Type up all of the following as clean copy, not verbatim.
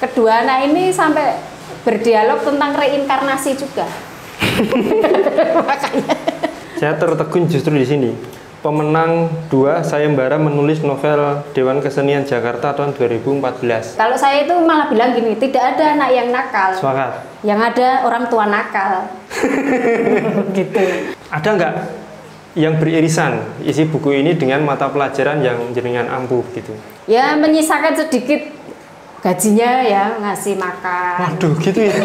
kedua anak ini sampai berdialog tentang reinkarnasi juga. Makanya Saya tertegun justru di sini. Pemenang 2 sayembara menulis novel Dewan Kesenian Jakarta tahun 2014. kalau saya itu malah bilang gini, tidak ada anak yang nakal. Sepakat. Yang ada orang tua nakal. Gitu. Ada nggak yang beririsan isi buku ini dengan mata pelajaran yang jenengan ampuh gitu? Ya menyisakan sedikit gajinya ya, ngasih makan. Waduh, gitu ya.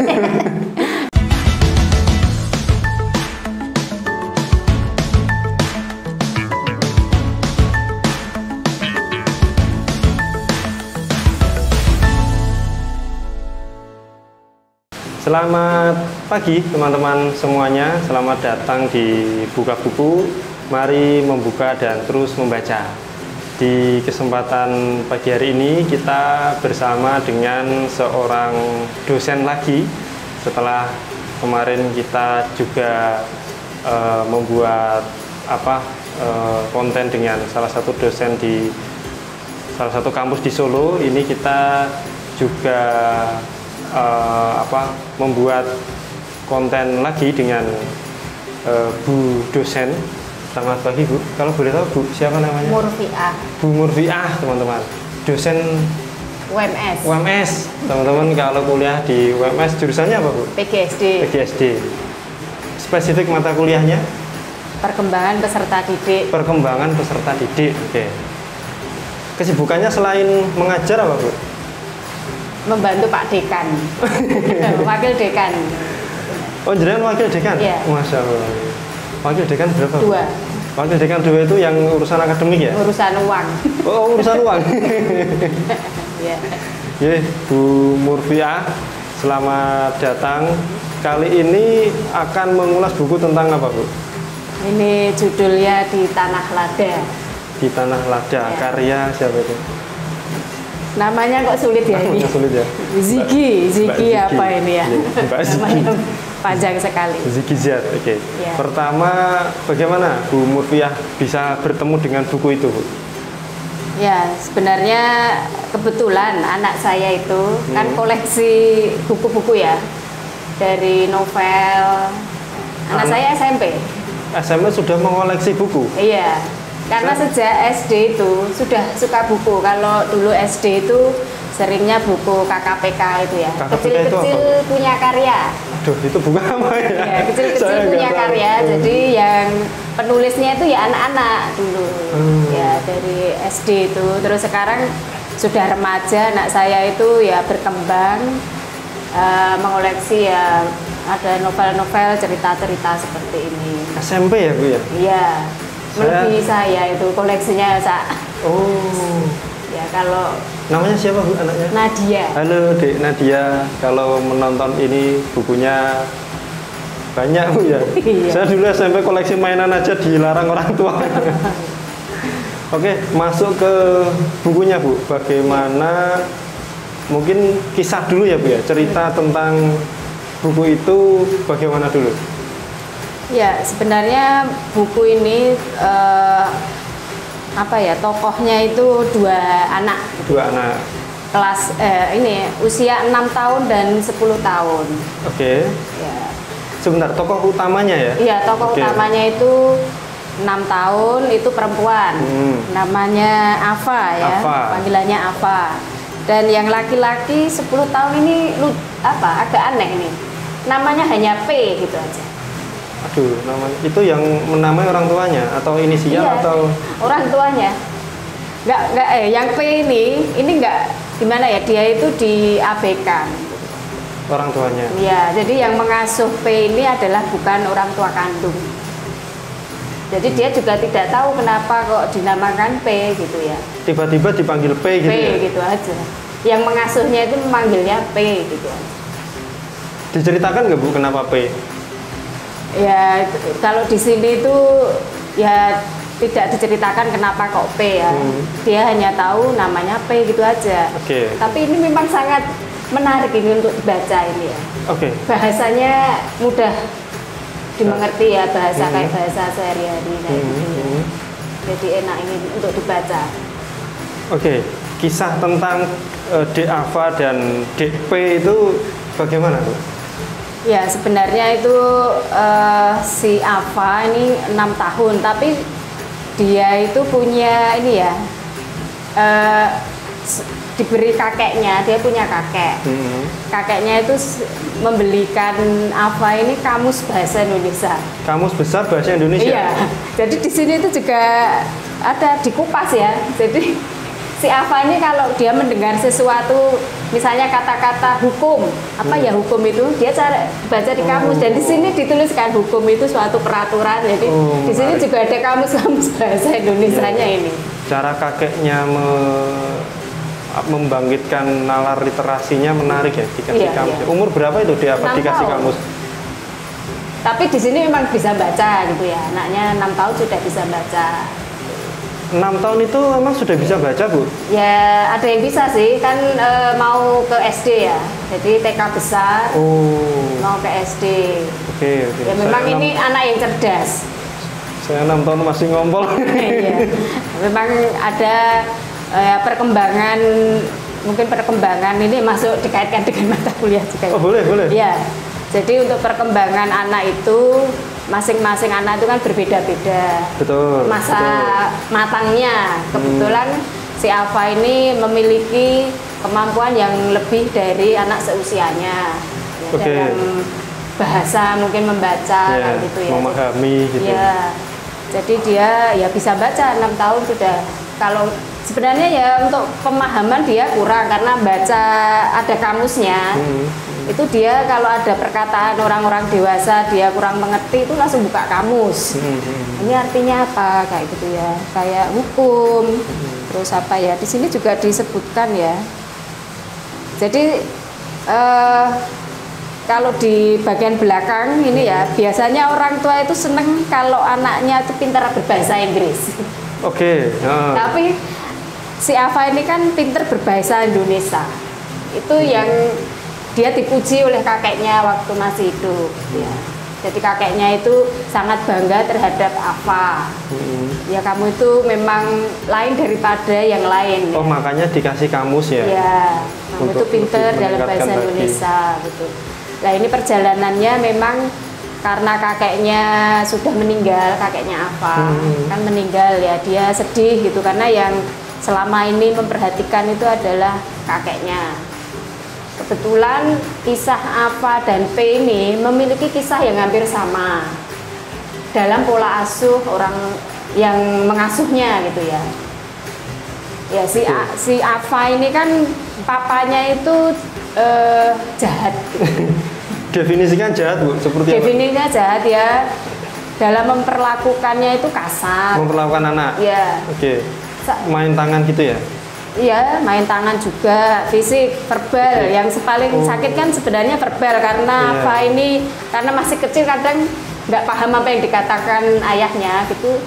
Selamat pagi teman-teman semuanya, selamat datang di Buka Buku. Mari membuka dan terus membaca. Di kesempatan pagi hari ini kita bersama dengan seorang dosen lagi. Setelah kemarin kita juga membuat konten dengan salah satu dosen di salah satu kampus di Solo. Ini kita juga membuat konten lagi dengan Bu dosen. Selamat pagi Bu. Kalau boleh tahu Bu siapa namanya? Murfiah. Bu Murfiah teman-teman. Dosen UMS. UMS. Teman-teman kalau kuliah di UMS jurusannya apa Bu? PGSD. PGSD. Spesifik mata kuliahnya? Perkembangan peserta didik. Perkembangan peserta didik. Oke. Kesibukannya selain mengajar apa Bu? Membantu Pak Dekan. Wakil Dekan. Oh, jenengan wakil dekan? Iya. Masya Allah. Wakil dekan berapa? 2. Wakil dekan 2 itu yang urusan akademik ya? Urusan uang. Oh, urusan uang. Ya. Ya, Bu Murfiah, selamat datang. Kali ini akan mengulas buku tentang apa, Bu? Ini judulnya Di Tanah Lada. Di Tanah Lada, Ya. karya siapa itu? Namanya kok sulit ya ini? Namanya sulit ya? Ziki Ziki. apa ini ya? Mbak Ziki. Namanya panjang sekali. Ziki Ziyad, oke. Ya. Pertama, bagaimana Bu Murfiah bisa bertemu dengan buku itu, Bu? Ya, sebenarnya kebetulan anak saya itu kan koleksi buku-buku ya. Dari novel. Anak saya SMP. SMP sudah mengoleksi buku? Iya. Karena sejak SD itu sudah suka buku. Kalau dulu SD itu seringnya buku KKPK itu ya. KKPK itu Kecil-kecil apa? punya karya. Aduh, itu buku apa ya? Ya, kecil-kecil Saya punya nggak tahu. karya. Jadi yang penulisnya itu ya anak-anak dulu. Hmm. Ya, dari SD itu. Terus sekarang sudah remaja, anak saya itu ya berkembang mengoleksi ya, ada novel-novel, cerita-cerita seperti ini. SMP ya, Bu ya? Iya. Melebihi saya itu koleksinya, Sa. Oh. Ya, kalau Namanya siapa Bu anaknya? Nadia. Halo Dek Nadia, kalau menonton ini bukunya banyak Bu ya. Iya. Saya dulu SMP koleksi mainan aja dilarang orang tua. Oke, masuk ke bukunya Bu. Bagaimana mungkin kisah dulu ya Bu ya, cerita tentang buku itu bagaimana dulu? Ya, sebenarnya buku ini tokohnya itu 2 anak. 2 anak. Kelas ini usia 6 tahun dan 10 tahun. Oke. Ya. Sebentar, tokoh utamanya ya? Iya, tokoh Oke. utamanya itu 6 tahun, itu perempuan. Namanya Ava ya. Ava. Panggilannya Ava. Dan yang laki-laki 10 tahun ini agak aneh nih. Namanya hanya P gitu aja. Aduh, itu yang menamai orang tuanya atau inisial Iya, atau orang tuanya. Yang P ini enggak gimana ya, dia itu diabaikan. orang tuanya? Iya, jadi yang mengasuh P ini adalah bukan orang tua kandung. Jadi dia juga tidak tahu kenapa kok dinamakan P gitu ya. Tiba-tiba dipanggil P gitu P ya? gitu aja. Yang mengasuhnya itu memanggilnya P gitu aja. Diceritakan nggak Bu kenapa P? Ya, kalau di sini itu ya tidak diceritakan kenapa kok P ya. Dia hanya tahu namanya P gitu aja. Oke. Tapi ini memang sangat menarik ini untuk dibaca ini ya. Oke. Bahasanya mudah dimengerti ya, bahasa kayak bahasa sehari-hari kayak gitu ya. Jadi enak ini untuk dibaca. Oke. kisah tentang Dek Ava dan Dek P itu bagaimana, Bu? Ya sebenarnya itu si Ava ini 6 tahun, tapi dia itu punya ini ya, diberi kakeknya, dia punya kakek. Kakeknya itu membelikan Ava ini kamus bahasa Indonesia. Kamus besar bahasa Indonesia? Iya, jadi di sini itu juga ada dikupas ya. Jadi si Ava ini kalau dia mendengar sesuatu, misalnya kata-kata hukum, apa ya hukum itu, dia cara baca di kamus, dan di sini dituliskan hukum itu suatu peraturan. Jadi di sini juga ada kamus-kamus bahasa Indonesianya ini. Cara kakeknya membangkitkan nalar literasinya menarik ya, dikasih kamus. Iya. Umur berapa itu dia dikasih kamus? Tapi di sini memang bisa baca gitu ya, anaknya 6 tahun sudah bisa baca. 6 tahun itu memang sudah bisa baca, Bu? Ya ada yang bisa sih, kan mau ke SD ya, jadi TK besar, mau ke SD. Oke. Ya memang ini anak yang cerdas. Saya 6 tahun masih ngompol. Iya. Memang ada perkembangan, mungkin perkembangan ini masuk dikaitkan dengan mata kuliah juga. Oh boleh. Ya, jadi untuk perkembangan anak itu masing-masing anak itu kan berbeda-beda. Betul. Masa matangnya, kebetulan si Ava ini memiliki kemampuan yang lebih dari anak seusianya. Dalam bahasa mungkin membaca gitu ya. Memahami gitu. Ya. Jadi dia ya bisa baca 6 tahun sudah. Kalau sebenarnya ya untuk pemahaman dia kurang karena baca ada kamusnya. Itu dia kalau ada perkataan orang-orang dewasa dia kurang mengerti itu langsung buka kamus. Ini artinya apa kayak gitu ya, kayak hukum, terus apa ya, di sini juga disebutkan ya. Jadi kalau di bagian belakang ini ya, biasanya orang tua itu seneng kalau anaknya itu pintar berbahasa Inggris. Tapi si Ava ini kan pintar berbahasa Indonesia. Itu yang dia dipuji oleh kakeknya waktu masih hidup. Ya. Jadi kakeknya itu sangat bangga terhadap Ava. Ya kamu itu memang lain daripada yang lain. Oh ya. Makanya dikasih kamus ya? Ya, kamu itu pintar dalam bahasa Indonesia gitu. Nah ini perjalanannya memang karena kakeknya sudah meninggal, kakeknya Ava kan meninggal ya, dia sedih gitu karena yang selama ini memperhatikan itu adalah kakeknya. Kebetulan kisah Ava dan P ini memiliki kisah yang hampir sama dalam pola asuh orang yang mengasuhnya gitu ya. Ya si Ava ini kan papanya itu jahat. Definisikan jahat, Bu, seperti apa? Definisinya jahat ya, dalam memperlakukannya itu kasar. Memperlakukan anak? Iya. Main tangan gitu ya? Iya, main tangan juga, fisik, verbal. Yang paling sakit kan sebenarnya verbal karena Ava ini karena masih kecil kadang nggak paham apa yang dikatakan ayahnya gitu.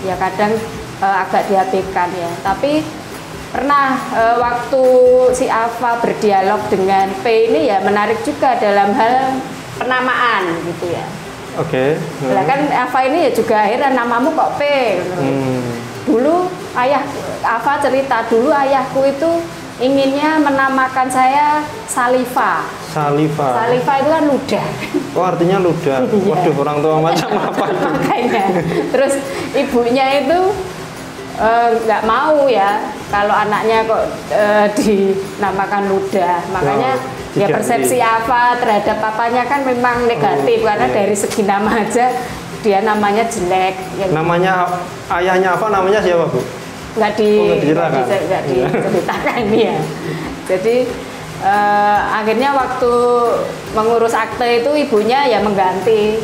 Ya kadang agak diabaikan ya. Tapi pernah waktu si Ava berdialog dengan P ini ya menarik juga dalam hal penamaan gitu ya. Nah, kan Ava ini ya juga akhirnya namamu kok P. Dulu Ava cerita dulu ayahku itu inginnya menamakan saya Salifa. Salifa itu kan ludah. Oh artinya ludah. Waduh orang tua macam apa itu? Makanya. Terus ibunya itu nggak mau ya kalau anaknya kok dinamakan ludah, makanya ya persepsi Ava terhadap papanya kan memang negatif karena dari segi nama aja dia namanya jelek. Namanya ayahnya apa? Namanya siapa, Bu? Nggak diceritakan ya. Jadi akhirnya waktu mengurus akte itu ibunya ya mengganti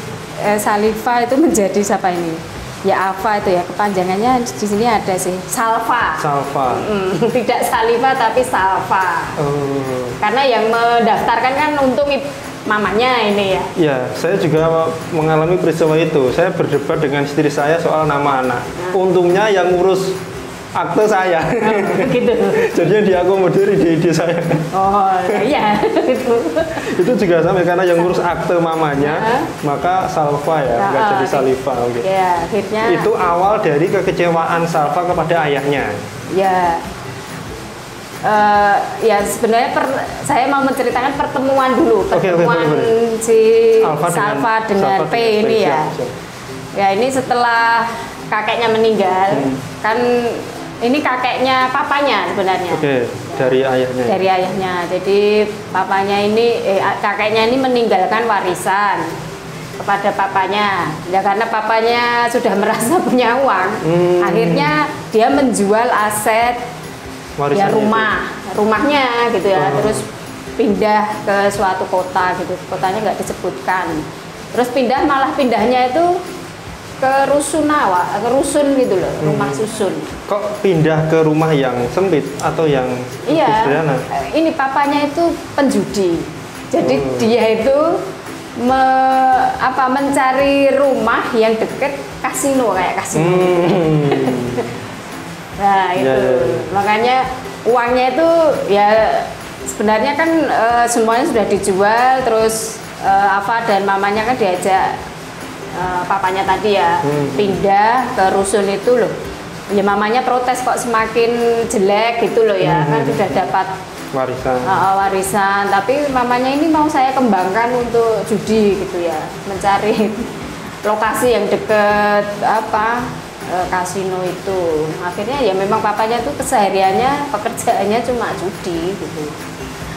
Salifa itu menjadi siapa ini? Ya Ava itu ya, kepanjangannya di sini ada sih, Salva. Tidak Salifa tapi Salva. Karena yang mendaftarkan kan untuk mamanya ini ya. Ya, saya juga mengalami peristiwa itu. Saya berdebat dengan istri saya soal nama anak. Untungnya yang ngurus akte saya. Gitu. Jadi yang diakomodir ide-ide saya. Oh iya. Itu juga sampai karena yang ngurus akte mamanya, maka Salva ya, nggak jadi Salifa. Ya, akhirnya itu awal dari kekecewaan Salva kepada ayahnya. Ya. Ya sebenarnya saya mau menceritakan pertemuan dulu, pertemuan si Salva dengan P ini ya. Ya ini setelah kakeknya meninggal, kan ini kakeknya papanya sebenarnya. Dari ayahnya. Dari ayahnya. Jadi papanya ini, kakeknya ini meninggalkan warisan kepada papanya. Ya karena papanya sudah merasa punya uang, akhirnya dia menjual aset. Ya rumahnya gitu ya, terus pindah ke suatu kota gitu, kotanya nggak disebutkan. Terus malah pindahnya itu ke Rusunawa, ke rusun gitu loh, rumah susun. Kok pindah ke rumah yang sempit atau yang sederhana? Ini papanya itu penjudi, jadi dia itu mencari rumah yang deket kasino, kayak kasino. Nah itu makanya uangnya itu ya sebenarnya kan semuanya sudah dijual, terus Ava dan mamanya kan diajak papanya tadi ya pindah ke rusun itu loh. Ya mamanya protes kok semakin jelek gitu loh ya, kan sudah dapat warisan, tapi mamanya ini mau saya kembangkan untuk judi gitu ya, mencari lokasi yang deket kasino itu. Akhirnya ya memang papanya tuh kesehariannya pekerjaannya cuma judi gitu.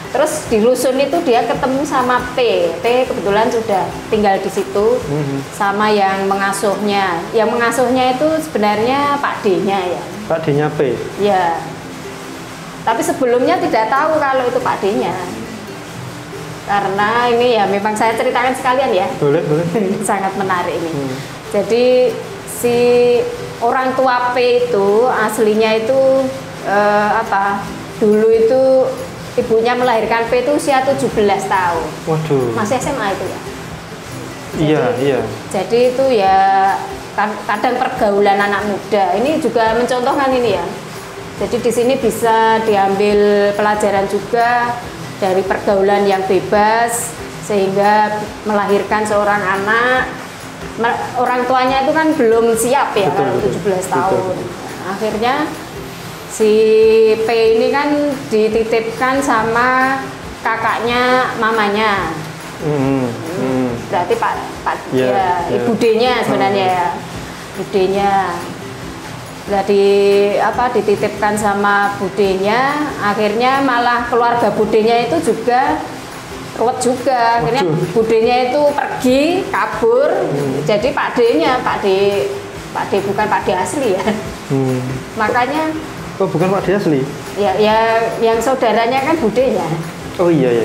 Terus di rusun itu dia ketemu sama P kebetulan sudah tinggal di situ sama yang mengasuhnya. Yang mengasuhnya itu sebenarnya Pak D-nya ya. Pak D-nya P? Ya. Tapi sebelumnya tidak tahu kalau itu Pak D-nya. Karena ini ya memang saya ceritakan sekalian ya. Boleh. Sangat menarik ini. Jadi si orang tua P itu aslinya itu dulu itu ibunya melahirkan P itu usia 17 tahun. Waduh. Masih SMA itu ya. Iya. Jadi itu ya kadang pergaulan anak muda. Ini juga mencontohkan ini ya. Jadi di sini bisa diambil pelajaran juga dari pergaulan yang bebas sehingga melahirkan seorang anak. Orang tuanya itu kan belum siap ya kalau 17 tahun. Akhirnya si P ini kan dititipkan sama kakaknya mamanya. Berarti Ibu D-nya sebenarnya ya. Budenya. Jadi dititipkan sama budenya, akhirnya malah keluarga budenya itu juga ruwet juga. Akhirnya budenya itu pergi kabur. Jadi Pak D-nya Pak D bukan Pak D asli ya. Makanya bukan Pak D asli? Ya yang saudaranya kan budenya. Oh iya.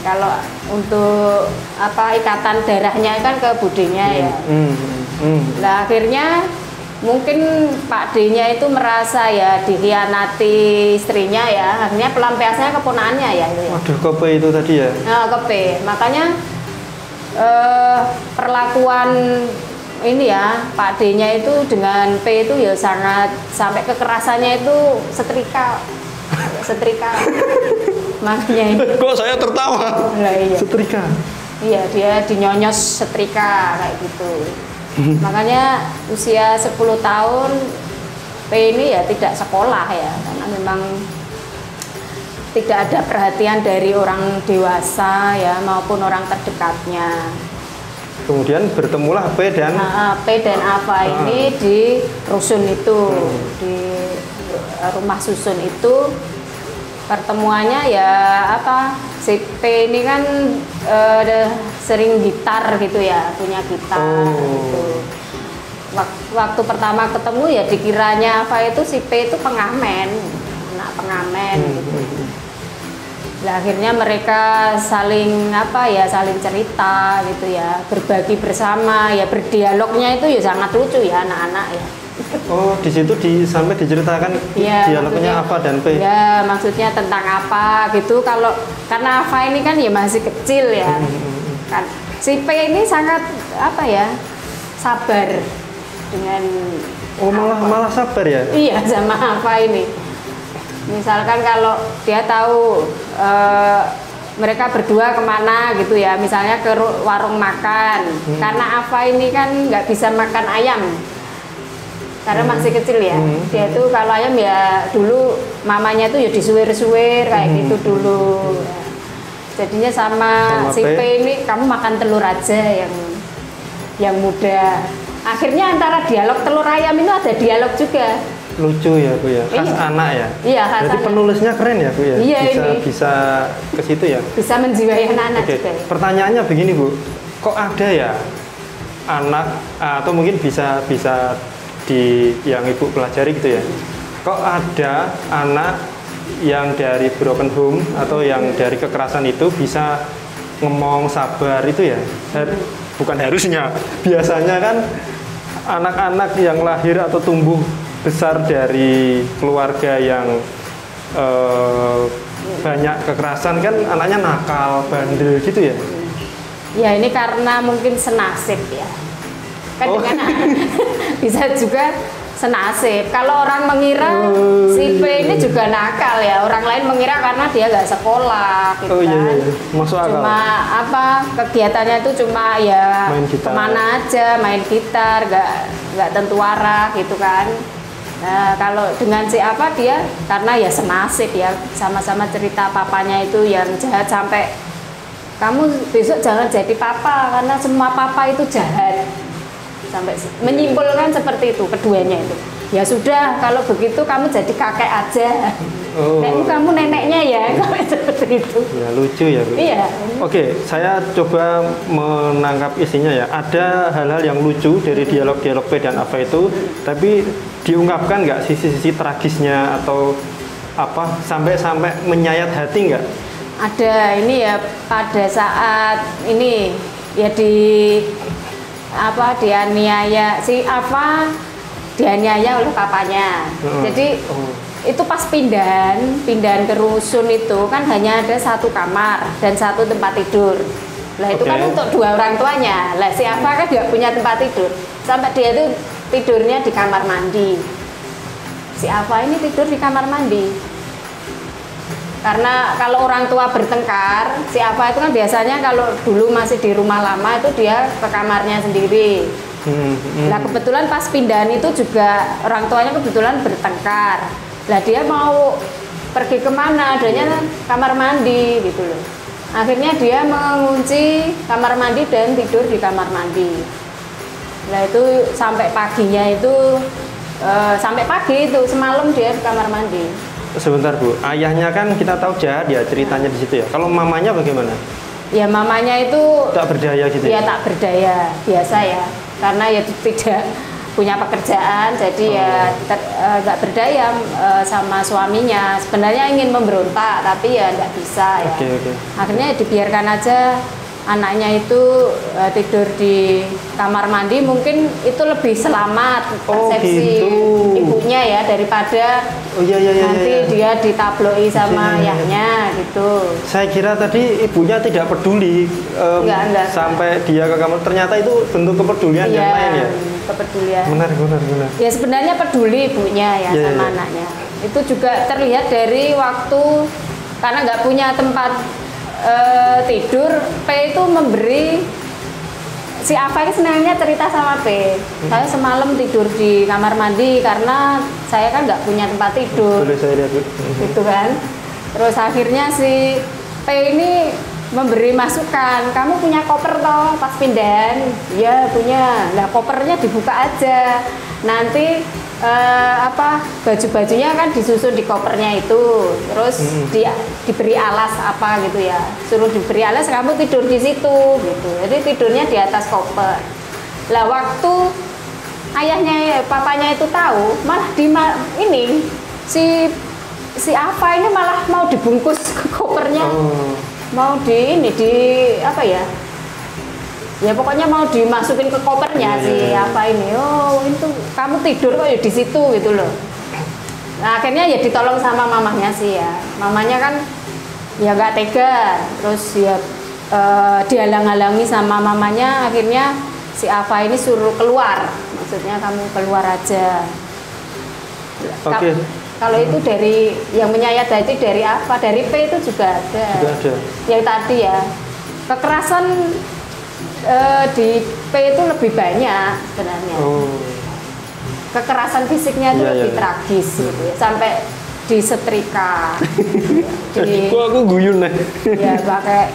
Kalau untuk ikatan darahnya kan ke budenya ya. Nah akhirnya mungkin Pak D-nya itu merasa ya dikhianati istrinya ya, akhirnya pelampiasannya keponakannya ya itu ya. Waduh, ke P itu tadi ya? Nah, ke P. Makanya perlakuan ini ya Pak D-nya itu dengan P itu ya sangat sampai kekerasannya itu setrika. Makanya ini. Kok saya tertawa? Nah, iya. Setrika. Iya, dia dinyonyos setrika kayak gitu. Makanya usia 10 tahun P ini ya tidak sekolah ya, karena memang tidak ada perhatian dari orang dewasa ya maupun orang terdekatnya. Kemudian bertemulah P dan Ava ini di rusun itu, di rumah susun itu. Pertemuannya ya si P ini kan sering gitar gitu ya, punya gitar gitu. Waktu pertama ketemu ya dikiranya Ava itu si P itu pengamen, anak pengamen gitu. Nah, akhirnya mereka saling saling cerita gitu ya, berbagi bersama ya, berdialognya itu ya sangat lucu ya anak-anak ya. Oh, di situ sampai diceritakan ya, dialognya Ava dan P. Ya, maksudnya tentang apa gitu. Karena Ava ini kan ya masih kecil ya. Kan si P ini sangat sabar dengan malah sabar ya? Iya, sama Ava ini. Misalkan kalau dia tahu mereka berdua kemana gitu ya, misalnya ke warung makan. Karena Ava ini kan nggak bisa makan ayam. karena masih kecil ya. Dia tuh kalau ayam ya dulu mamanya tuh ya disuir-suir kayak gitu dulu. Jadinya sama si P ini kamu makan telur aja yang muda. Akhirnya antara dialog telur ayam itu ada dialog juga. Lucu ya Bu ya, khas anak ya. Iya, khas Jadi anak. Penulisnya keren ya Bu ya. Iya, bisa ke situ ya. Bisa menjiwai anak-anak juga. Pertanyaannya begini Bu, kok ada ya anak atau mungkin bisa di yang Ibu pelajari gitu ya. Kok ada anak yang dari broken home atau yang dari kekerasan itu bisa ngomong sabar itu ya? Bukan harusnya. Biasanya kan anak-anak yang lahir atau tumbuh besar dari keluarga yang banyak kekerasan kan anaknya nakal, bandel gitu ya? Ya ini karena mungkin senasib ya. Kan dengan bisa juga senasib. Kalau orang mengira si P ini juga nakal ya, orang lain mengira karena dia nggak sekolah gitu kan. Iya. Masuk akal. Cuma apa kegiatannya itu cuma ya kemana aja, main gitar, nggak tentu arah gitu kan. Nah, kalau dengan si apa dia karena ya senasib ya, sama-sama cerita papanya itu yang jahat sampai kamu besok jangan jadi papa karena semua papa itu jahat. Sampai menyimpulkan seperti itu keduanya itu. Ya sudah, kalau begitu kamu jadi kakek aja. Kamu neneknya ya, seperti itu. Ya lucu ya Bu. Iya. Oke, saya coba menangkap isinya ya. Ada hal-hal yang lucu dari dialog-dialog P dan Ava itu, tapi diungkapkan nggak sisi-sisi tragisnya atau apa sampai menyayat hati nggak? Ada ini ya pada saat ini ya dianiaya si Ava dianiaya oleh papanya. Jadi itu pas pindahan ke rusun itu kan hanya ada satu kamar dan satu tempat tidur. Lah itu kan untuk dua orang tuanya. Lah si Ava kan juga punya tempat tidur. Sampai dia itu tidurnya di kamar mandi. Si Ava ini tidur di kamar mandi. Karena kalau orang tua bertengkar, si Ava itu kan biasanya kalau dulu masih di rumah lama itu dia ke kamarnya sendiri. Nah kebetulan pas pindahan itu juga orang tuanya kebetulan bertengkar. Lah dia mau pergi kemana? Adanya kamar mandi gitu loh. Akhirnya dia mengunci kamar mandi dan tidur di kamar mandi. Nah itu sampai paginya itu sampai pagi itu semalam dia di kamar mandi. Sebentar Bu, ayahnya kan kita tahu jahat ya ceritanya di situ ya. Kalau mamanya bagaimana? Ya mamanya itu tak berdaya gitu ya? Ya tak berdaya, biasa ya. Karena ya tidak punya pekerjaan, jadi ya nggak berdaya sama suaminya. Sebenarnya ingin memberontak, tapi ya nggak bisa ya. Akhirnya dibiarkan aja anaknya itu tidur di kamar mandi, mungkin itu lebih selamat persepsi ibunya ya daripada nanti dia ditabloi sama ayahnya gitu. Saya kira tadi ibunya tidak peduli enggak. Sampai dia ke kamar, ternyata itu bentuk kepedulian yang lain ya. Kepedulian. Benar. Ya sebenarnya peduli ibunya ya sama anaknya. Itu juga terlihat dari waktu karena nggak punya tempat tidur, P itu memberi si Ava ini senangnya cerita sama P. Saya semalam tidur di kamar mandi karena saya kan nggak punya tempat tidur. Boleh saya lihat gitu kan. Terus akhirnya si P ini memberi masukan, kamu punya koper toh pas pindahan? Ya punya. Nah kopernya dibuka aja. Nanti baju-bajunya kan disusun di kopernya itu, terus diberi alas apa gitu ya, suruh diberi alas, kamu tidur di situ gitu. Jadi tidurnya di atas koper. Lah waktu ayahnya papanya itu tahu, malah ini si Ava ini malah mau dibungkus ke kopernya, mau ya pokoknya mau dimasukin ke kopernya si Ava ini. Oh itu kamu tidur kok ya di situ gitu loh. Nah akhirnya ya ditolong sama mamahnya sih ya. Mamanya kan ya nggak tega, terus ya dihalang-halangi sama mamanya. Akhirnya si Ava ini suruh keluar, maksudnya kamu keluar aja. Kalau itu dari yang menyayat hati dari Ava, dari P itu juga ada. Yang tadi ya kekerasan di P itu lebih banyak sebenarnya. kekerasan fisiknya itu Iya, lebih iya. tragis gitu ya. Sampai disetrika. Kok aku guyun nih. Ya pakai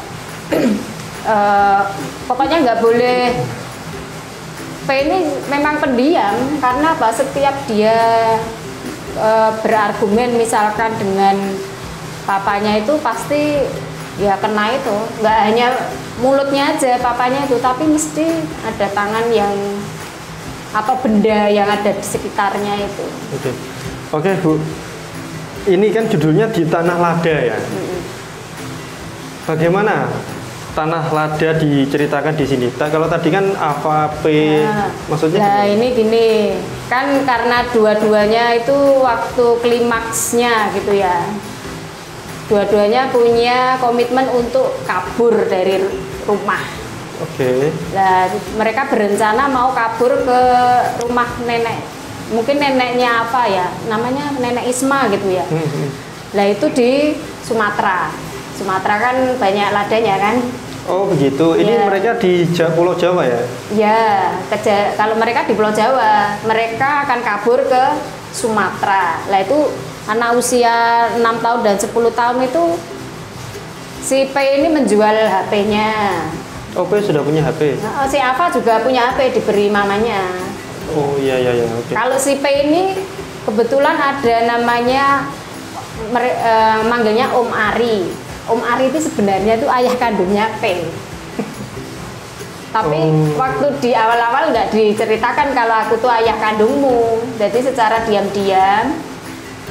pokoknya nggak boleh. P ini memang pendiam karena apa? Setiap dia berargumen misalkan dengan papanya itu pasti ya kena itu. Nggak hanya mulutnya aja papanya itu, tapi mesti ada tangan yang atau benda yang ada di sekitarnya itu. Oke Bu, ini kan judulnya Di Tanah Lada ya. Bagaimana Tanah Lada diceritakan di sini? Kalau tadi kan apa P, maksudnya? Nah ini gini, kan karena dua-duanya itu waktu klimaksnya gitu ya. Dua-duanya punya komitmen untuk kabur dari rumah. Oke. Nah, mereka berencana mau kabur ke rumah nenek. Mungkin neneknya apa ya? Namanya Nenek Isma gitu ya. Nah, itu di Sumatera. Sumatera kan banyak ladanya kan? Oh, begitu. Ini Ya. mereka di Pulau Jawa ya? Ya, kalau mereka di Pulau Jawa, mereka akan kabur ke Sumatera. Nah, itu anak usia 6 tahun dan 10 tahun itu si P ini menjual HP-nya. Oh, P sudah punya HP? Nah, si Ava juga punya HP diberi mamanya. Oh, iya, oke. Kalau si P ini kebetulan ada namanya manggilnya Om Ari. Om Ari itu sebenarnya itu ayah kandungnya P. Tapi waktu di awal-awal nggak diceritakan kalau aku tuh ayah kandungmu. Jadi secara diam-diam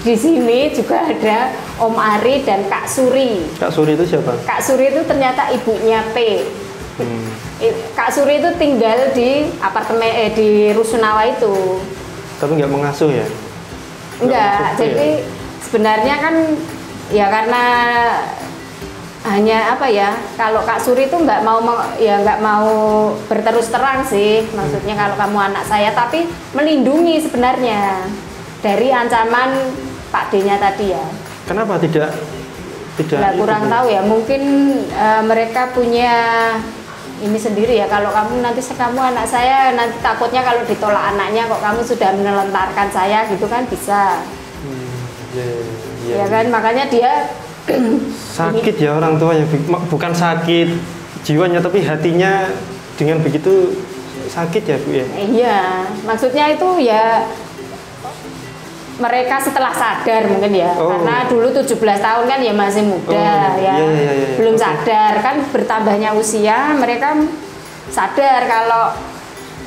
di sini juga ada Om Ari dan Kak Suri. Kak Suri itu siapa? Kak Suri itu ternyata ibunya P. Kak Suri itu tinggal di apartemen di Rusunawa itu. Tapi nggak mengasuh ya? Enggak, jadi sebenarnya kan ya karena hanya apa ya, kalau Kak Suri itu nggak mau berterus terang sih, maksudnya kalau kamu anak saya, tapi melindungi sebenarnya dari ancaman Pak D-nya tadi ya. Kenapa tidak Nggak kurang tahu ya, mungkin mereka punya ini sendiri ya, kalau kamu nanti kamu anak saya, nanti takutnya kalau ditolak anaknya kok kamu sudah menelantarkan saya gitu kan bisa. Ya kan, makanya dia sakit ya orang tua yang bukan sakit jiwanya tapi hatinya dengan begitu sakit ya Bu ya. Iya, maksudnya itu ya mereka setelah sadar mungkin ya, karena dulu 17 tahun kan ya masih muda ya, belum sadar kan, bertambahnya usia mereka sadar kalau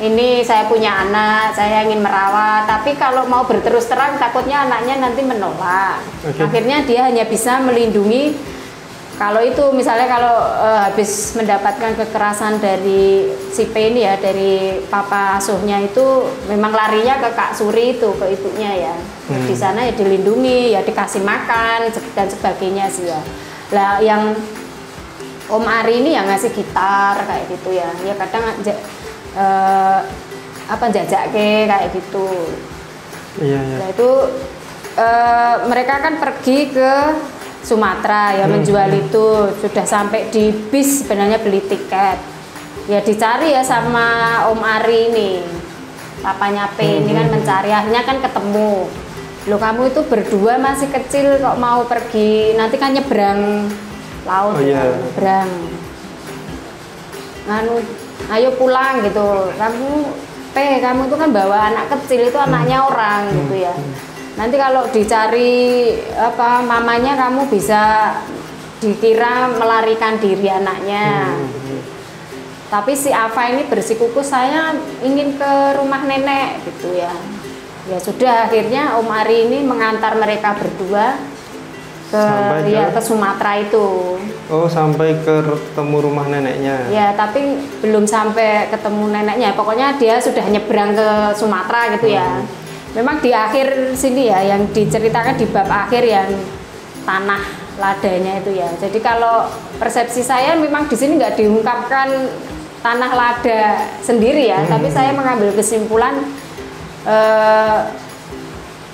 ini saya punya anak, saya ingin merawat, tapi kalau mau berterus terang takutnya anaknya nanti menolak. Akhirnya dia hanya bisa melindungi. Kalau itu misalnya kalau habis mendapatkan kekerasan dari si P ini ya, dari papa asuhnya itu memang larinya ke Kak Suri itu, ke ibunya ya. Di sana ya dilindungi, ya dikasih makan dan sebagainya sih ya. Lah yang Om Ari ini yang ngasih gitar kayak gitu ya. Ya kadang jajake kayak gitu. Nah itu mereka kan pergi ke Sumatera ya, menjual itu, sudah sampai di bis sebenarnya beli tiket ya, dicari ya sama Om Ari ini, papanya P ini kan mencari, akhirnya kan ketemu. Loh kamu itu berdua masih kecil kok mau pergi, nanti kan nyebrang laut, nyebrang ayo pulang gitu, kamu itu kan bawa anak kecil, itu anaknya orang gitu ya, nanti kalau dicari mamanya kamu bisa dikira melarikan diri anaknya. Tapi si Ava ini bersikukuh, saya ingin ke rumah nenek gitu ya. Ya sudah, akhirnya Om Ari ini mengantar mereka berdua ke Sumatera itu. Oh, sampai ketemu rumah neneknya. Ya, tapi belum sampai ketemu neneknya. Pokoknya dia sudah nyebrang ke Sumatera gitu ya. Memang di akhir sini ya, yang diceritakan di bab akhir yang tanah ladanya itu ya. Jadi kalau persepsi saya memang di sini nggak diungkapkan tanah lada sendiri ya, tapi saya mengambil kesimpulan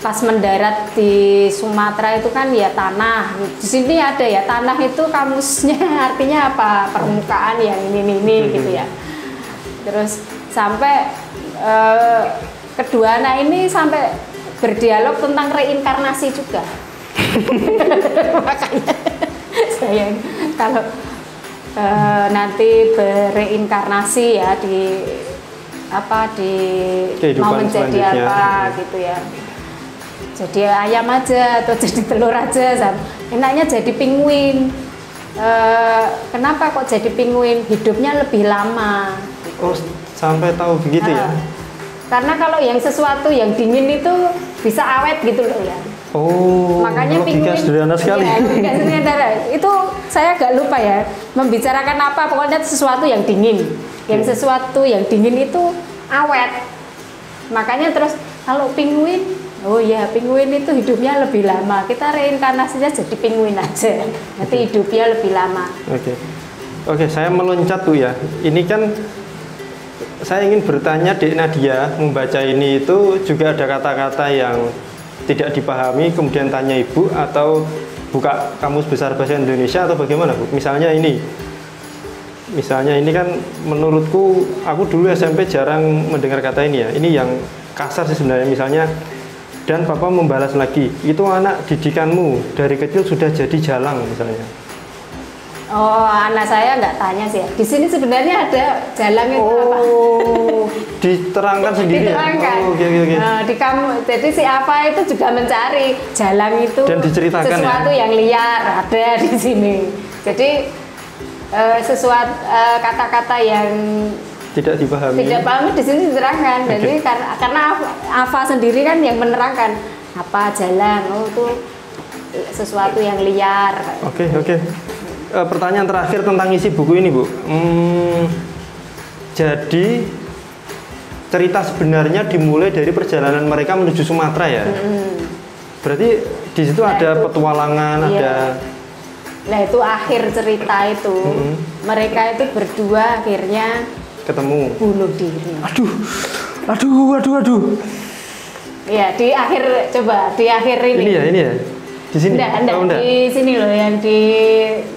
pas mendarat di Sumatera itu kan ya tanah. Di sini ada ya tanah, itu kamusnya artinya apa? Permukaan yang ini gitu ya. Terus sampai kedua anak ini sampai berdialog tentang reinkarnasi juga. Makanya saya kalau nanti bereinkarnasi ya di kehidupan mau menjadi apa gitu ya. Jadi ayam aja atau jadi telur aja, enaknya jadi penguin. Kenapa kok jadi penguin? Hidupnya lebih lama. Oh, sampai tahu begitu ya? Karena kalau yang sesuatu yang dingin itu bisa awet gitu loh ya. Oh, makanya logika sederhana sekali. Iya, logika sederhana. Itu saya agak lupa ya membicarakan apa. Pokoknya sesuatu yang dingin. Yang sesuatu yang dingin itu awet. Makanya terus kalau penguin, oh ya penguin itu hidupnya lebih lama. Kita reinkarnasinya jadi penguin aja. Nanti hidupnya lebih lama. Oke, saya meloncat tuh ya. Ini kan saya ingin bertanya, Dek Nadia membaca ini itu juga ada kata-kata yang tidak dipahami, kemudian tanya ibu atau buka kamus besar bahasa Indonesia atau bagaimana Bu? Misalnya ini kan menurutku, aku dulu SMP jarang mendengar kata ini ya. Ini yang kasar sih sebenarnya. Misalnya, dan papa membalas lagi, itu anak didikanmu dari kecil sudah jadi jalang misalnya. Oh, anak saya nggak tanya sih ya. Di sini sebenarnya ada jalang itu apa? Oh, diterangkan sendiri. Diterangkan. Oh, oke. Di kamu, jadi si Ava itu juga mencari jalang itu dan diceritakan sesuatu yang liar ada di sini. Jadi sesuatu kata-kata yang tidak dipahami di sini diterangkan. Jadi karena Ava sendiri kan yang menerangkan apa jalang, oh itu sesuatu yang liar. Oke. Pertanyaan terakhir tentang isi buku ini, Bu. Jadi cerita sebenarnya dimulai dari perjalanan mereka menuju Sumatera ya. Berarti di situ ada petualangan, iya. ada. Nah itu akhir cerita itu, mereka itu berdua akhirnya ketemu. Bunuh diri. Aduh. Ya di akhir di akhir ini. Ini ya. Di sini. Enggak. Di sini loh yang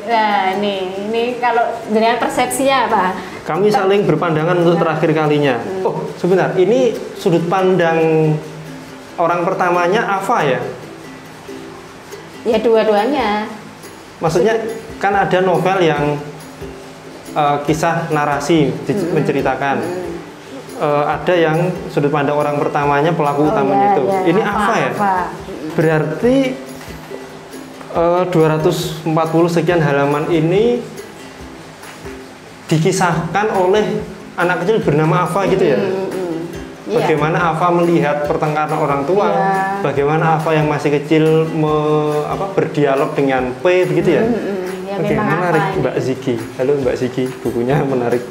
nah ini kalau dengan persepsinya apa? Kami saling berpandangan untuk terakhir kalinya. Oh, sebentar. Ini sudut pandang orang pertamanya Ava ya? Ya dua-duanya. Maksudnya kan ada novel yang kisah narasi menceritakan. Ada yang sudut pandang orang pertamanya pelaku utamanya itu. Ini Ava ya? Berarti 240 sekian halaman ini dikisahkan oleh anak kecil bernama Ava gitu ya? Bagaimana Ava melihat pertengkaran orang tua, bagaimana Ava yang masih kecil berdialog dengan P begitu ya? Oke, menarik Mbak Ziki. Halo Mbak Ziki, bukunya menarik.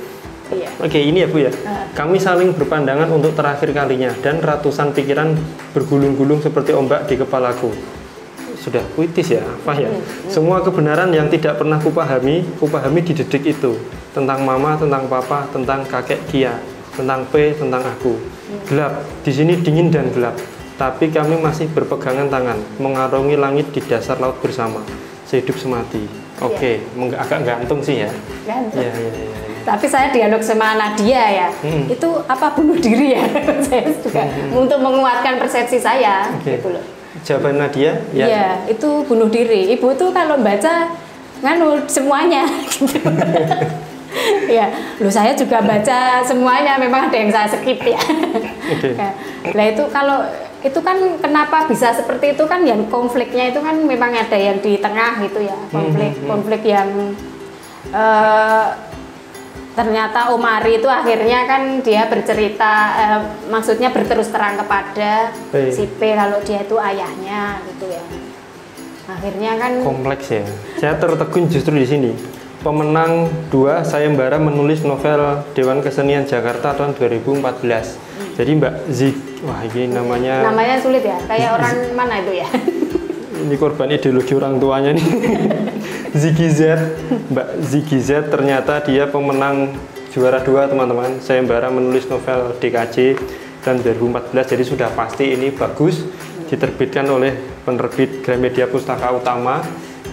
Oke, ini ya Bu ya. Kami saling berpandangan untuk terakhir kalinya dan ratusan pikiran bergulung-gulung seperti ombak di kepalaku. Sudah puitis ya, apa ya? Semua kebenaran yang tidak pernah kupahami di detik itu. Tentang mama, tentang papa, tentang kakek Kia, tentang P, tentang aku. Gelap, di sini dingin dan gelap. Tapi kami masih berpegangan tangan, mengarungi langit di dasar laut bersama. Sehidup semati. Oke, agak gantung sih ya. Gantung. Ya. Tapi saya dialog sama Nadia ya. Itu apa bunuh diri ya? Saya juga untuk menguatkan persepsi saya gitu loh. Jawaban Nadia? Iya, itu bunuh diri. Ibu tuh kalau baca semuanya gitu. Ya, saya juga baca semuanya, memang ada yang saya skip ya. Nah, itu kalau itu kan kenapa bisa seperti itu kan yang konfliknya itu kan memang ada yang di tengah gitu ya. Konflik yang ternyata Omari itu akhirnya kan dia bercerita, maksudnya berterus terang kepada si P kalau dia itu ayahnya gitu ya. Akhirnya kan kompleks ya. Saya tertegun justru di sini. Pemenang 2 sayembara menulis novel Dewan Kesenian Jakarta tahun 2014. Jadi Mbak Zik, wah ini namanya sulit ya, kayak orang mana itu ya? Ini korban ideologi orang tuanya nih. Ziki Z, Mbak Ziki Z ternyata dia pemenang juara 2 teman-teman, sayembara menulis novel DKJ tahun 2014. Jadi sudah pasti ini bagus, diterbitkan oleh penerbit Gramedia Pustaka Utama.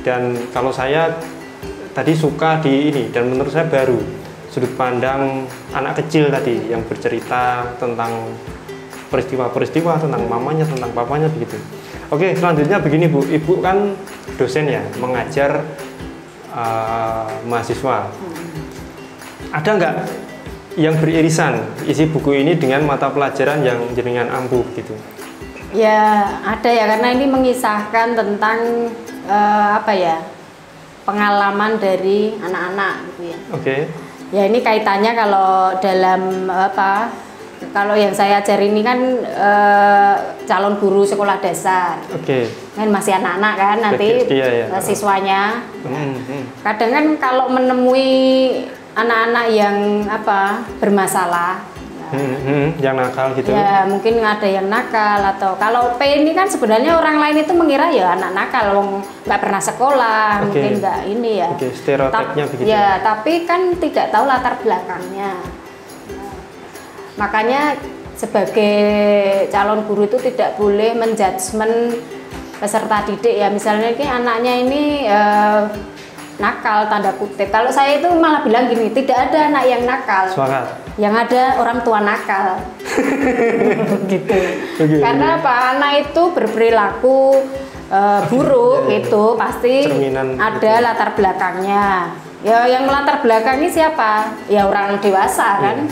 Dan kalau saya tadi suka di ini, dan menurut saya baru sudut pandang anak kecil tadi yang bercerita tentang peristiwa-peristiwa tentang mamanya, tentang papanya begitu. Oke, selanjutnya begini Bu, Ibu kan dosen ya, mengajar mahasiswa. Ada nggak yang beririsan isi buku ini dengan mata pelajaran yang jenengan ampuh gitu? Ya ada ya, karena ini mengisahkan tentang pengalaman dari anak-anak gitu ya. Oke. Ya ini kaitannya kalau dalam kalau yang saya ajar ini kan calon guru sekolah dasar. Oke. Kan masih anak-anak kan nanti siswanya. Kadang kan kalau menemui anak-anak yang bermasalah, yang nakal gitu. Ya mungkin ada yang nakal, atau kalau P ini kan sebenarnya orang lain itu mengira ya anak nakal, nggak pernah sekolah, mungkin nggak ini ya. Stereotipnya begitu. Ya, tapi kan tidak tahu latar belakangnya. Makanya sebagai calon guru itu tidak boleh menjudgment peserta didik ya. Misalnya ini anaknya ini nakal tanda kutip. Kalau saya itu malah bilang gini, tidak ada anak yang nakal. Semangat. Yang ada orang tua nakal. Gitu. Karena apa? Anak itu berperilaku buruk itu pasti cerminan ada gitu. Latar belakangnya. Ya yang latar belakangnya siapa? Ya orang dewasa kan.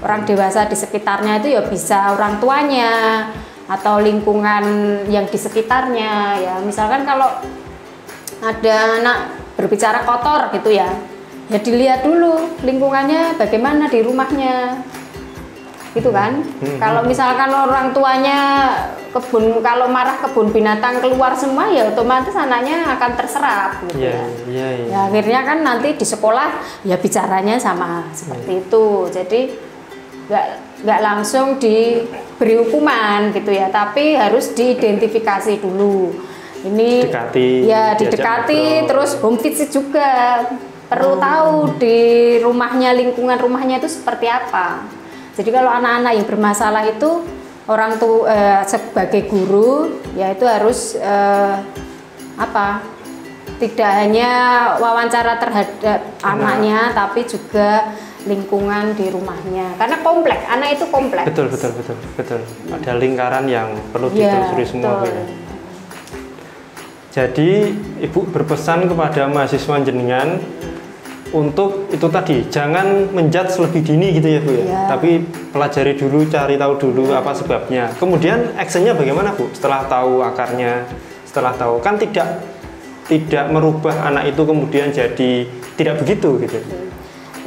Orang dewasa di sekitarnya itu ya bisa orang tuanya atau lingkungan yang di sekitarnya ya. Misalkan kalau ada anak berbicara kotor gitu ya, ya dilihat dulu lingkungannya bagaimana di rumahnya gitu kan. Kalau misalkan orang tuanya kalau marah kebun binatang keluar semua, ya otomatis anaknya akan terserap gitu ya. Ya akhirnya kan nanti di sekolah ya bicaranya sama seperti itu. Jadi nggak langsung diberi hukuman gitu ya, tapi harus diidentifikasi dulu. Ini didekati, terus home visit juga perlu tahu di rumahnya, lingkungan rumahnya itu seperti apa. Jadi kalau anak-anak yang bermasalah itu orang tua sebagai guru ya itu harus tidak hanya wawancara terhadap anaknya, tapi juga lingkungan di rumahnya, karena kompleks, anak itu kompleks. Betul. Ada lingkaran yang perlu ditelusuri semua. Jadi Ibu berpesan kepada mahasiswa jenengan untuk itu tadi, jangan menjudge lebih dini gitu ya Bu ya. Tapi pelajari dulu, cari tahu dulu apa sebabnya. Kemudian actionnya bagaimana Bu? Setelah tahu akarnya, setelah tahu kan tidak merubah anak itu kemudian jadi tidak begitu gitu.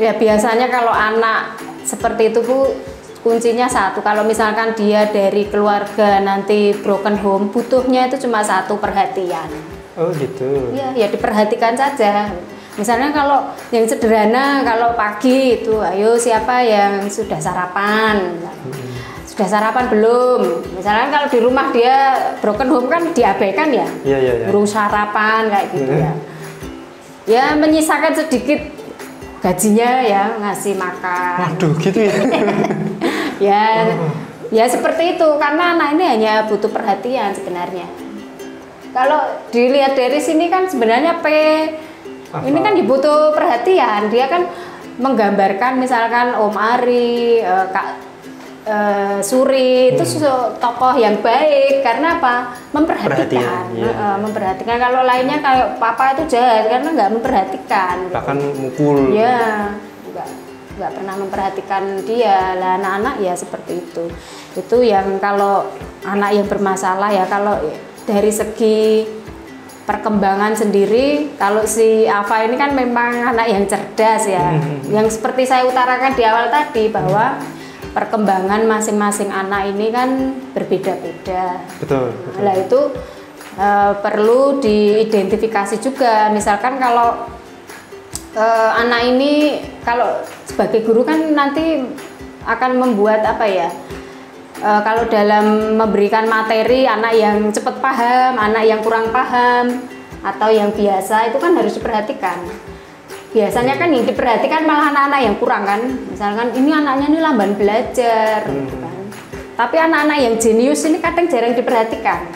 Ya biasanya kalau anak seperti itu Bu, kuncinya satu, kalau misalkan dia dari keluarga nanti broken home, butuhnya itu cuma satu, perhatian. Oh gitu. Ya diperhatikan saja. Misalnya kalau yang sederhana, kalau pagi itu, ayo siapa yang sudah sarapan? Sudah sarapan belum? Misalnya kalau di rumah dia broken home kan diabaikan ya. Baru sarapan kayak gitu ya. Ya menyisakan sedikit gajinya ya, ngasih makan. Waduh gitu ya. Ya seperti itu, karena anak ini hanya butuh perhatian sebenarnya. Kalau dilihat dari sini kan sebenarnya ini kan dibutuh perhatian. Dia kan menggambarkan misalkan Om Ari, Kak Suri itu tokoh yang baik karena apa? Memperhatikan. Memperhatikan. Kalau lainnya kayak papa itu jahat karena nggak memperhatikan. Bahkan mukul. Ya, nggak pernah memperhatikan dia. Lah anak-anak ya seperti itu. Itu yang kalau anak yang bermasalah ya, kalau dari segi perkembangan sendiri, kalau si Ava ini kan memang anak yang cerdas ya. Yang seperti saya utarakan di awal tadi bahwa perkembangan masing-masing anak ini kan berbeda-beda. Betul. Nah itu perlu diidentifikasi juga. Misalkan kalau anak ini, kalau sebagai guru kan nanti akan membuat kalau dalam memberikan materi, anak yang cepat paham, anak yang kurang paham, atau yang biasa, itu kan harus diperhatikan. Biasanya kan yang diperhatikan malah anak-anak yang kurang kan. Misalkan ini anaknya ini lamban belajar gitu kan. Tapi anak-anak yang jenius ini kadang jarang diperhatikan.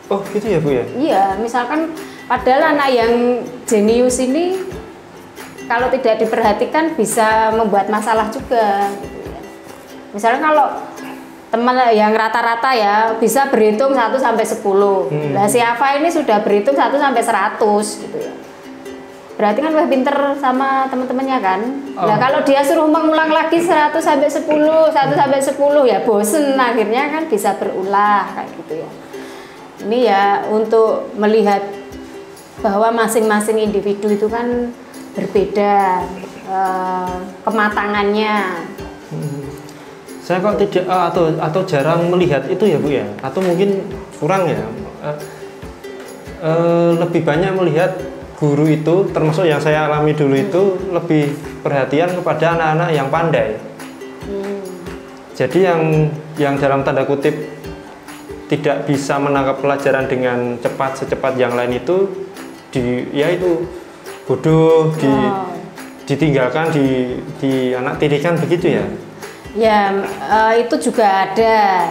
Oh gitu ya Bu ya? Iya, misalkan padahal anak yang jenius ini kalau tidak diperhatikan bisa membuat masalah juga gitu ya. Misalkan kalau teman yang rata-rata ya bisa berhitung 1 sampai 10. Nah, si Ava ini sudah berhitung 1 sampai 100 gitu ya. Berarti kan lebih pinter sama teman-temannya kan. Nah, kalau dia suruh mengulang lagi 1 sampai 10, 1 sampai 10 ya bosen, akhirnya kan bisa berulah kayak gitu ya. Ini ya untuk melihat bahwa masing-masing individu itu kan berbeda kematangannya. Saya kok tidak atau jarang melihat itu ya Bu ya, atau mungkin kurang ya. Lebih banyak melihat guru itu, termasuk yang saya alami dulu itu lebih perhatian kepada anak-anak yang pandai. Jadi yang dalam tanda kutip tidak bisa menangkap pelajaran dengan cepat secepat yang lain itu itu bodoh, ditinggalkan, di anak tirikan begitu ya. Ya, itu juga ada.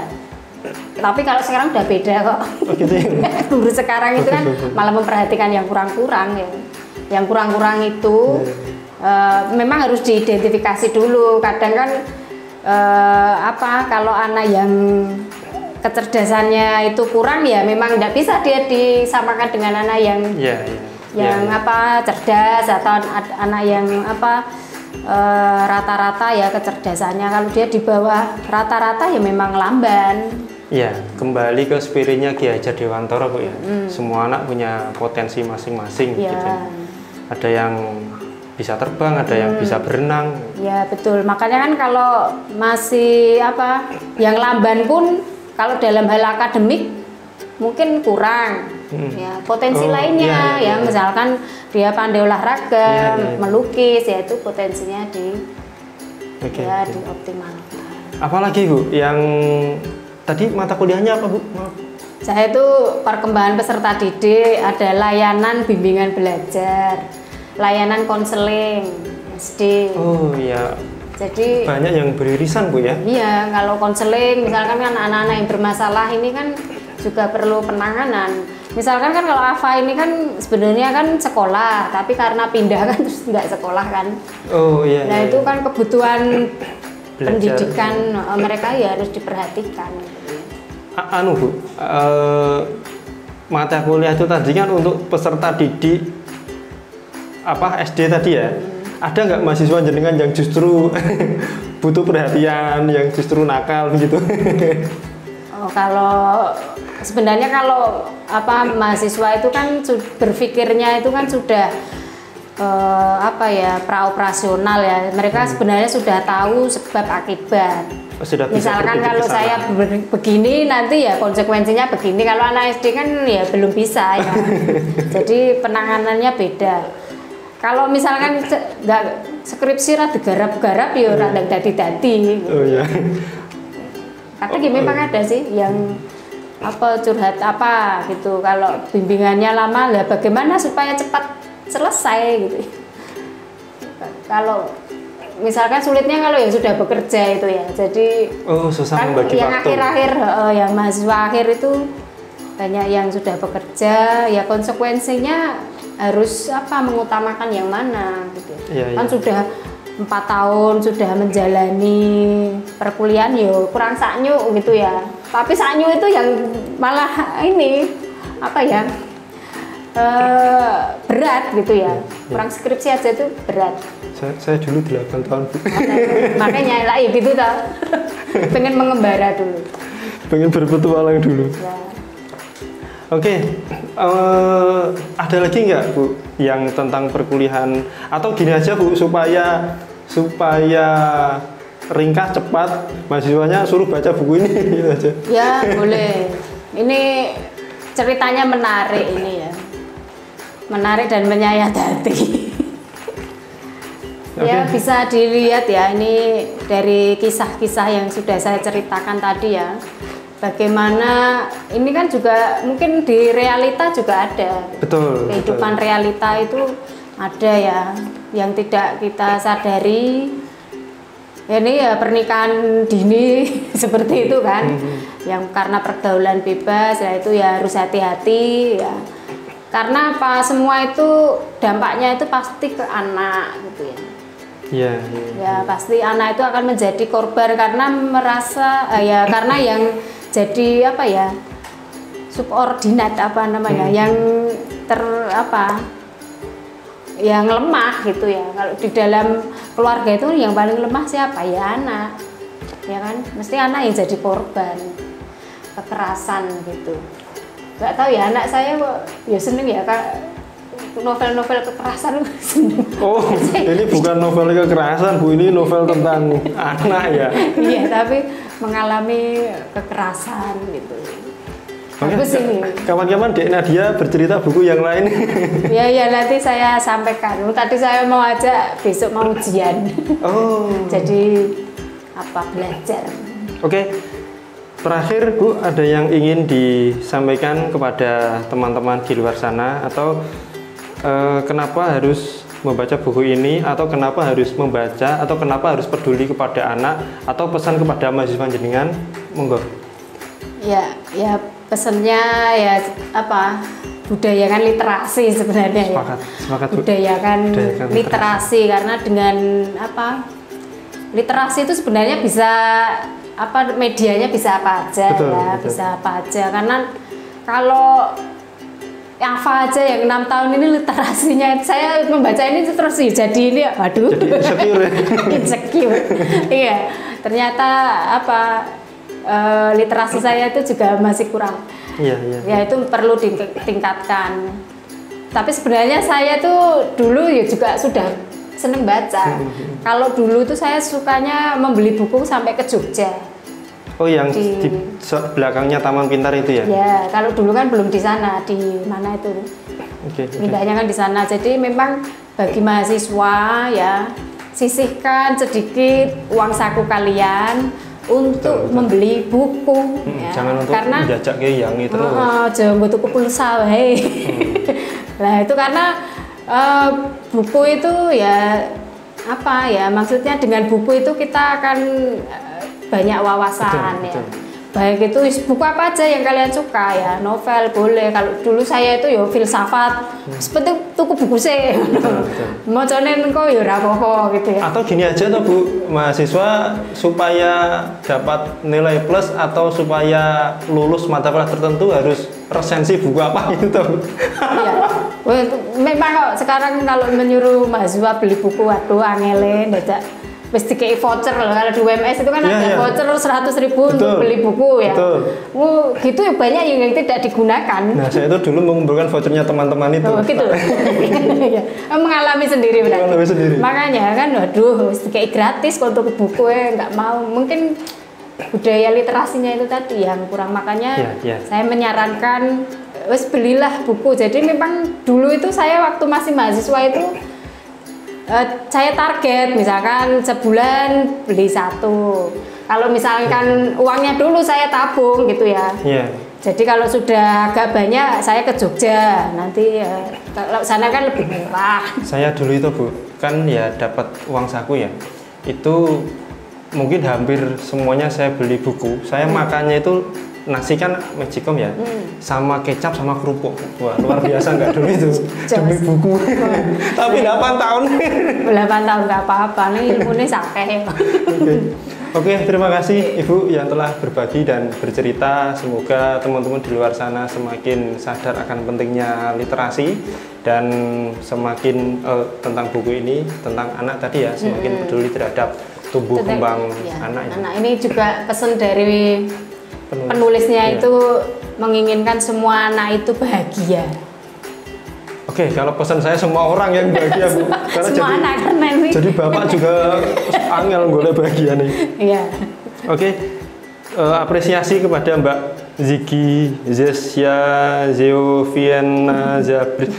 Tapi kalau sekarang udah beda kok. Oh gitu ya. Guru sekarang itu kan malah memperhatikan yang kurang-kurang ya. Yang kurang-kurang itu memang harus diidentifikasi dulu. Kadang kan kalau anak yang kecerdasannya itu kurang ya memang tidak bisa dia disamakan dengan anak yang cerdas atau anak yang rata-rata ya kecerdasannya. Kalau dia di bawah rata-rata ya memang lamban. Ya, kembali ke spiritnya Ki Hajar Dewantara Bu ya. Semua anak punya potensi masing-masing gitu. Ada yang bisa terbang, ada yang bisa berenang. Ya betul. Makanya kan kalau masih yang lamban pun kalau dalam hal akademik mungkin kurang. Ya, potensi lainnya misalkan dia pandai olahraga, melukis, ya itu potensinya dioptimalkan. Apalagi Bu yang tadi mata kuliahnya apa Bu? Saya itu perkembangan peserta didik, ada layanan bimbingan belajar, layanan konseling SD. Oh iya. Jadi banyak yang beririsan Bu ya? Iya, kalau konseling misalkan kan anak-anak yang bermasalah ini kan juga perlu penanganan. Misalkan kan kalau Ava ini kan sebenarnya kan sekolah, tapi karena pindah kan terus nggak sekolah kan. Oh iya. Nah itu kan kebutuhan pendidikan mereka ya harus diperhatikan. Bu, mata kuliah itu tadi kan untuk peserta didik SD tadi ya. Ada nggak mahasiswa jenengan yang justru butuh perhatian, yang justru nakal begitu? Kalau sebenarnya kalau mahasiswa itu kan berpikirnya itu kan sudah praoperasional ya. Mereka sebenarnya sudah tahu sebab akibat. Misalkan kalau saya begini nanti ya konsekuensinya begini. Kalau anak SD kan ya belum bisa ya. Jadi penanganannya beda. Kalau misalkan nggak skripsi ra digarap-garap ya ora dadi-dadi. Oh ya. Karena memang ada sih yang curhat gitu. Kalau bimbingannya lama lah bagaimana supaya cepat selesai gitu. Kalau misalkan sulitnya kalau yang sudah bekerja itu ya. Jadi susah kan membagi yang waktu. Akhir-akhir yang mahasiswa akhir itu banyak yang sudah bekerja, ya konsekuensinya harus mengutamakan yang mana gitu. Kan sudah 4 tahun sudah menjalani perkuliahan kurang saknyu gitu ya. Tapi saknyu itu yang malah ini berat gitu ya. Kurang skripsi aja itu berat. Saya dulu 8 tahun Bu. Makanya lah gitu toh. Pengen mengembara dulu. Pengen berpetualang dulu. Ya. Oke, ada lagi nggak Bu yang tentang perkuliahan atau gini aja Bu supaya ringkas cepat mahasiswanya suruh baca buku ini gitu aja. Ya boleh. Ini ceritanya menarik ini ya, menarik dan menyayat hati. Ya bisa dilihat ya ini dari kisah-kisah yang sudah saya ceritakan tadi ya. Bagaimana ini kan juga mungkin di realita juga ada. Betul. Kehidupan realita itu ada ya yang tidak kita sadari. Ini ya pernikahan dini seperti itu kan. Yang karena pergaulan bebas ya itu ya harus hati-hati ya. Karena semua itu dampaknya itu pasti ke anak gitu ya. Iya. Ya pasti anak itu akan menjadi korban karena merasa ya karena yang jadi apa ya subordinat apa namanya yang yang lemah gitu ya. Kalau di dalam keluarga itu yang paling lemah siapa? Ya anak, ya kan? Mesti anak yang jadi korban kekerasan gitu. Gak tahu ya, anak saya kok ya seneng ya kak novel-novel kekerasan seneng. Oh, ini bukan novel kekerasan Bu, ini novel tentang anak ya? Iya, tapi mengalami kekerasan gitu. Bagus ini. Kapan-kapan Dek Nadia bercerita buku yang lain. Ya nanti saya sampaikan. Tadi saya mau ajak besok mau ujian. Oh. Jadi belajar. Oke. Terakhir Bu, ada yang ingin disampaikan kepada teman-teman di luar sana atau kenapa harus membaca buku ini atau kenapa harus membaca atau kenapa harus peduli kepada anak atau pesan kepada mahasiswa jenengan? Monggo. Ya pesannya ya budayakan literasi sebenarnya. Sepakat Bu. Budayakan literasi karena dengan literasi itu sebenarnya bisa medianya bisa apa aja. Betul. Bisa apa aja karena kalau apa aja yang 6 tahun ini literasinya saya membaca ini terus jadi ini waduh jadi insecure. Iya ternyata literasi saya itu juga masih kurang. Iya. Ya itu perlu ditingkatkan. Tapi sebenarnya saya tuh dulu ya juga sudah seneng baca. Kalau dulu tuh saya sukanya membeli buku sampai ke Jogja. Oh, yang di belakangnya Taman Pintar itu ya? Ya, kalau dulu kan belum di sana, di mana itu? Pindahnya kan di sana. Jadi memang bagi mahasiswa ya sisihkan sedikit uang saku kalian untuk membeli buku. Ya. Jangan untuk menjajak ke yang itu terus. Jangan butuh pulsa, hei. Nah itu karena buku itu ya maksudnya dengan buku itu kita akan banyak wawasan. Betul. Baik itu buku apa aja yang kalian suka ya, novel boleh. Kalau dulu saya itu ya filsafat seperti tuku buku sih mau conen kok ya rapopo gitu ya. Atau gini aja tuh Bu, mahasiswa supaya dapat nilai plus atau supaya lulus mata kuliah tertentu harus resensi buku apa gitu tuh. Iya. Memang kok sekarang kalau menyuruh mahasiswa beli buku waduh angele ndadak wis dikei voucher loh. Kalau di UMS itu kan ada voucher 100.000 untuk beli buku ya. Gitu ya banyak yang tidak digunakan. Nah saya itu dulu mengumpulkan vouchernya teman-teman itu. Gitu. Mengalami sendiri berarti. Mengalami sendiri. Makanya kan waduh wis dikei gratis kok untuk buku nggak mau. Mungkin budaya literasinya itu tadi yang kurang, makanya saya menyarankan wis belilah buku. Jadi memang dulu itu saya waktu masih mahasiswa itu saya target misalkan sebulan beli 1. Kalau misalkan uangnya dulu saya tabung gitu ya. Jadi kalau sudah agak banyak saya ke Jogja, nanti kalau sana kan lebih murah. Saya dulu itu Bu, kan ya dapat uang saku ya. Itu mungkin hampir semuanya saya beli buku. Saya makannya itu nasi kan magicom ya, sama kecap sama kerupuk. Wah luar biasa nggak dulu itu demi buku. Tapi 8 tahun. 8 tahun nggak apa-apa nih, ilmunya sakeh. Oke, terima kasih Ibu yang telah berbagi dan bercerita. Semoga teman-teman di luar sana semakin sadar akan pentingnya literasi dan semakin tentang buku ini, tentang anak tadi ya, semakin peduli terhadap tumbuh kembang anak. Ini juga pesan dari penulisnya itu menginginkan semua anak itu bahagia. Oke, kalau pesan saya semua orang yang bahagia Bu. Karena semua anak kan jadi bapak juga angel golek bahagia nih. Iya. Oke, apresiasi kepada Mbak Ziki, Zesia, Zeoviana, Zabri.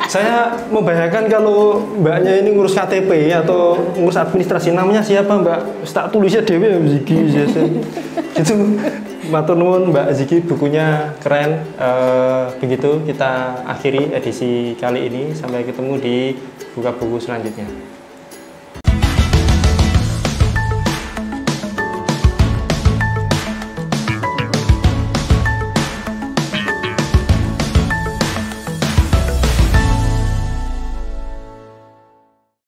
Saya membayangkan kalau mbaknya ini ngurus KTP atau ngurus administrasi, namanya siapa Mbak? Tak tulisnya Dewi Ziki, Zesia. Itu matur nuwun Mbak Ziki, bukunya keren. Begitu kita akhiri edisi kali ini. Sampai ketemu di buka buku selanjutnya.